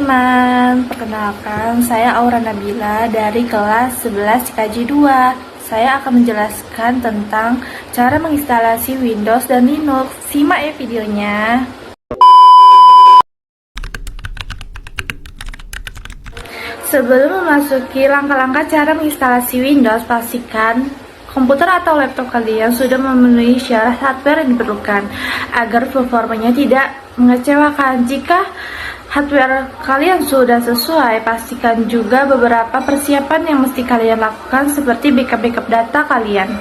teman-teman, perkenalkan saya Aura Nabila dari kelas 11 KJ 2. Saya akan menjelaskan tentang cara menginstalasi Windows dan Linux. Simak ya videonya. Sebelum memasuki langkah-langkah cara menginstalasi Windows, pastikan komputer atau laptop kalian sudah memenuhi syarat hardware yang diperlukan agar performanya tidak mengecewakan. Jika hardware kalian sudah sesuai, pastikan juga beberapa persiapan yang mesti kalian lakukan seperti backup data kalian.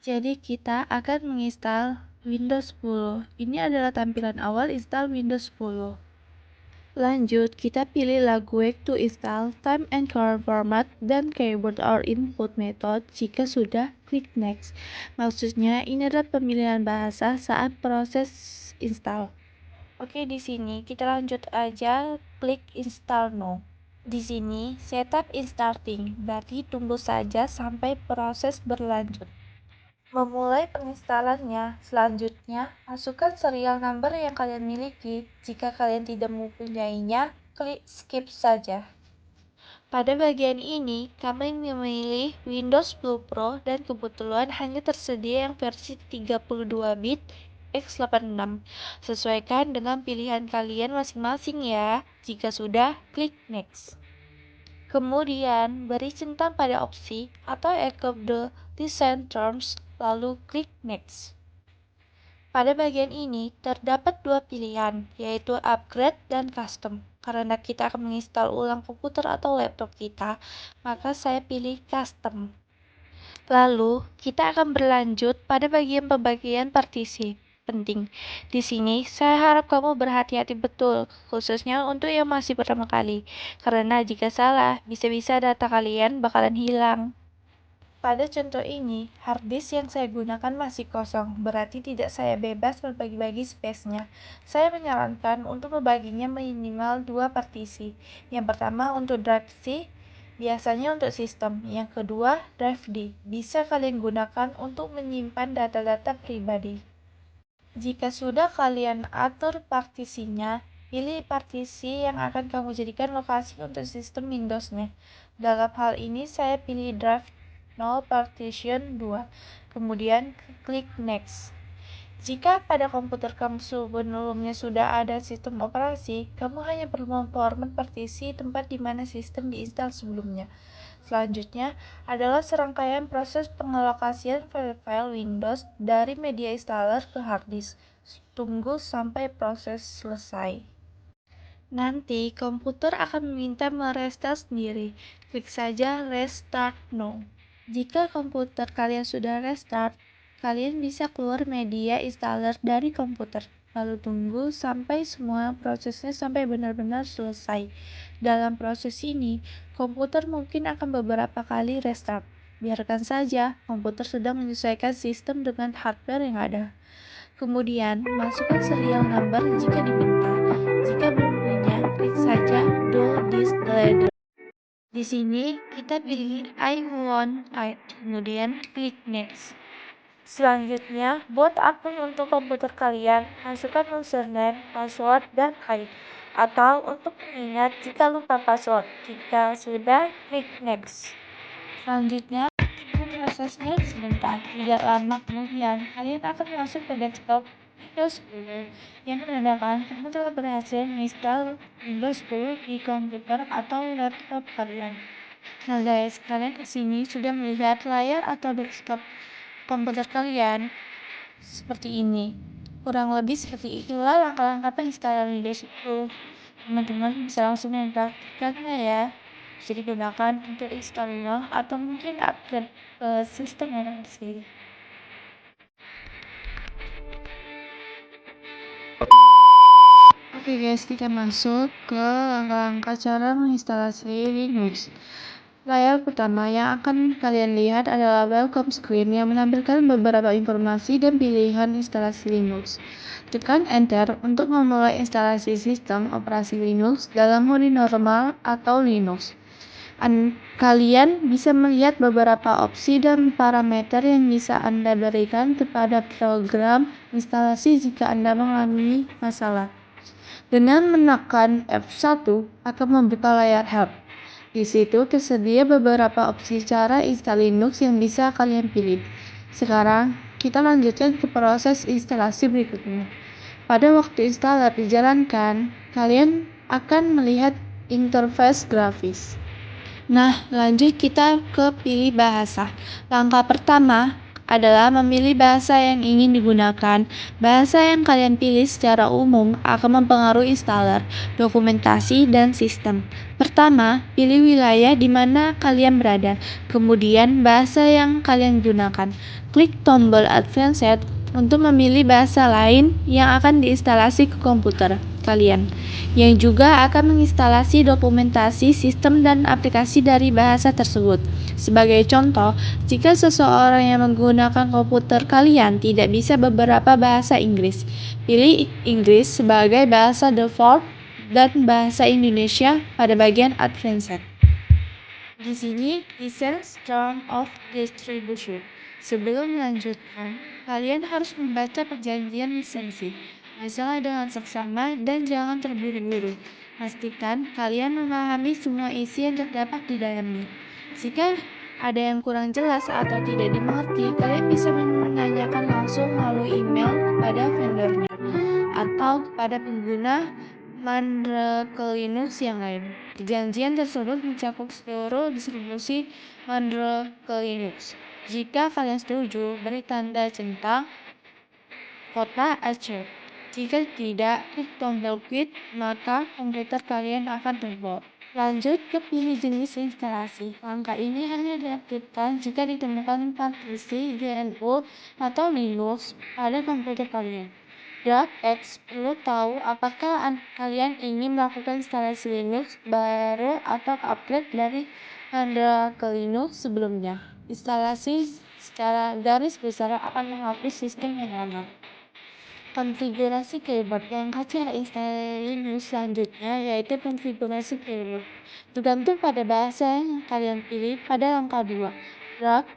Jadi kita akan menginstal Windows 10. Ini adalah tampilan awal install Windows 10. Lanjut, kita pilih lagu Wake to install, time and color format, dan keyboard or input method. Jika sudah, klik next. Maksudnya, ini adalah pemilihan bahasa saat proses install. Oke, di sini kita lanjut aja, klik install now. Di sini, setup is starting, berarti tunggu saja sampai proses berlanjut. Memulai penginstalannya, selanjutnya masukkan serial number yang kalian miliki. Jika kalian tidak mempunyainya, klik skip saja. Pada bagian ini, kami memilih Windows 10 Pro dan kebetulan hanya tersedia yang versi 32 bit x86. Sesuaikan dengan pilihan kalian masing-masing ya. Jika sudah, klik next. Kemudian, beri centang pada opsi atau accept the design terms, lalu klik next. Pada bagian ini, terdapat dua pilihan, yaitu upgrade dan custom. Karena kita akan menginstal ulang komputer atau laptop kita, maka saya pilih custom. Lalu, kita akan berlanjut pada bagian pembagian partisi. Penting. Di sini, saya harap kamu berhati-hati betul, khususnya untuk yang masih pertama kali. Karena jika salah, bisa-bisa data kalian bakalan hilang. Pada contoh ini, harddisk yang saya gunakan masih kosong, berarti tidak saya bebas berbagi-bagi space-nya. Saya menyarankan untuk membaginya minimal 2 partisi. Yang pertama untuk drive C, biasanya untuk sistem. Yang kedua, drive D, bisa kalian gunakan untuk menyimpan data-data pribadi. Jika sudah kalian atur partisinya, pilih partisi yang akan kamu jadikan lokasi untuk sistem Windows-nya. Dalam hal ini saya pilih drive 0 partition 2. Kemudian klik next. Jika pada komputer kamu sebelumnya sudah ada sistem operasi, kamu hanya perlu memformat partisi tempat di mana sistem diinstal sebelumnya. Selanjutnya adalah serangkaian proses pengalokasian file-file Windows dari media installer ke harddisk. Tunggu sampai proses selesai. Nanti komputer akan meminta merestart sendiri. Klik saja Restart Now. Jika komputer kalian sudah restart, kalian bisa keluar media installer dari komputer. Lalu tunggu sampai semua prosesnya sampai benar-benar selesai. Dalam proses ini, komputer mungkin akan beberapa kali restart. Biarkan saja, komputer sedang menyesuaikan sistem dengan hardware yang ada. Kemudian, masukkan serial number jika diminta. Jika belum punya, klik saja Do this later. Di sini, kita pilih I want it, kemudian klik next. Selanjutnya, buat akun untuk komputer kalian, masukkan username, password, dan ID. Atau untuk mengingat jika lupa password. Jika sudah, klik next. Selanjutnya, tunggu prosesnya sebentar. Tidak lama kemudian, kalian akan masuk ke desktop Windows 10 yang menandakan kamu telah berhasil menginstal Windows 10 di komputer atau laptop kalian. Nah guys, kalian kesini sudah melihat layar atau desktop komputer kalian seperti ini. Kurang lebih seperti itulah langkah-langkah penginstalan Windows 10. Teman-teman bisa langsung mempraktikkannya ya. Bisa digunakan untuk install atau mungkin upgrade ke sistem yang sendiri. Oke guys, kita masuk ke langkah-langkah cara menginstalasi Linux. Layar pertama yang akan kalian lihat adalah welcome screen yang menampilkan beberapa informasi dan pilihan instalasi Linux. Tekan Enter untuk memulai instalasi sistem operasi Linux dalam mode normal atau Linux. Kalian bisa melihat beberapa opsi dan parameter yang bisa Anda berikan kepada program instalasi jika Anda mengalami masalah. Dengan menekan F1 akan membuka layar help. Di situ tersedia beberapa opsi cara install Linux yang bisa kalian pilih. Sekarang, kita lanjutkan ke proses instalasi berikutnya. Pada waktu installer dijalankan, kalian akan melihat interface grafis. Nah, lanjut kita ke pilih bahasa. Langkah pertama adalah memilih bahasa yang ingin digunakan. Bahasa yang kalian pilih secara umum akan mempengaruhi installer, dokumentasi, dan sistem. Pertama, pilih wilayah di mana kalian berada. Kemudian, bahasa yang kalian gunakan. Klik tombol Advanced untuk memilih bahasa lain yang akan diinstalasi ke komputer kalian, yang juga akan menginstalasi dokumentasi sistem dan aplikasi dari bahasa tersebut. Sebagai contoh, jika seseorang yang menggunakan komputer kalian tidak bisa beberapa bahasa Inggris, pilih Inggris sebagai bahasa default dan bahasa Indonesia pada bagian Advanced. Di sini, license term of distribution. Sebelum melanjutkan, kalian harus membaca perjanjian lisensi. Masalah dengan seksama dan jangan terburu-buru. Pastikan kalian memahami semua isi yang terdapat di dalamnya. Jika ada yang kurang jelas atau tidak dimengerti, kalian bisa menanyakan langsung melalui email kepada vendornya atau kepada pengguna Mandrill Linux yang lain. Perjanjian tersebut mencakup seluruh distribusi Mandrill Linux. Jika kalian setuju, beri tanda centang kotak accept. Jika tidak, klik tombol quit, maka komputer kalian akan tutup. Lanjut ke pilih jenis instalasi. Langkah ini hanya diaktifkan jika ditemukan partisi GNU atau Linux pada komputer kalian. X perlu tahu apakah kalian ingin melakukan instalasi Linux baru atau upgrade dari Anda ke Linux sebelumnya. Instalasi secara garis besar akan menghapus sistem yang lama. Konfigurasi keyboard. Langkah cara install Linux selanjutnya yaitu konfigurasi keyboard. Tergantung pada bahasa yang kalian pilih pada langkah 2.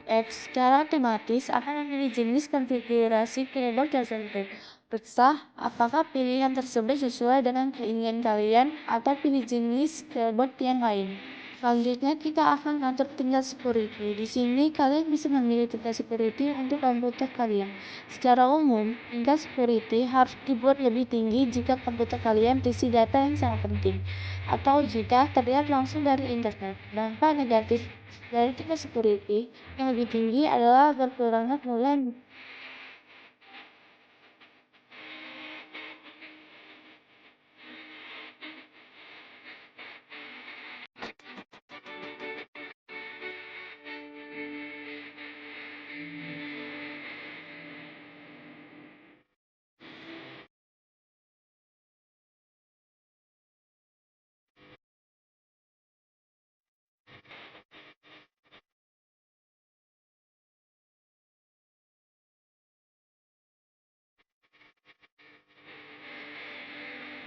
X secara otomatis akan memilih jenis konfigurasi keyboard tertentu. Periksa apakah pilihan tersebut sesuai dengan keinginan kalian atau pilih jenis keyboard yang lain. Selanjutnya kita akan atur tingkat security. Di sini kalian bisa memilih tingkat security untuk komputer kalian. Secara umum, tingkat security harus dibuat lebih tinggi jika komputer kalian berisi data yang sangat penting, atau jika terlihat langsung dari internet. Dampak negatif dari tingkat security yang lebih tinggi adalah berkurangnya penggunaan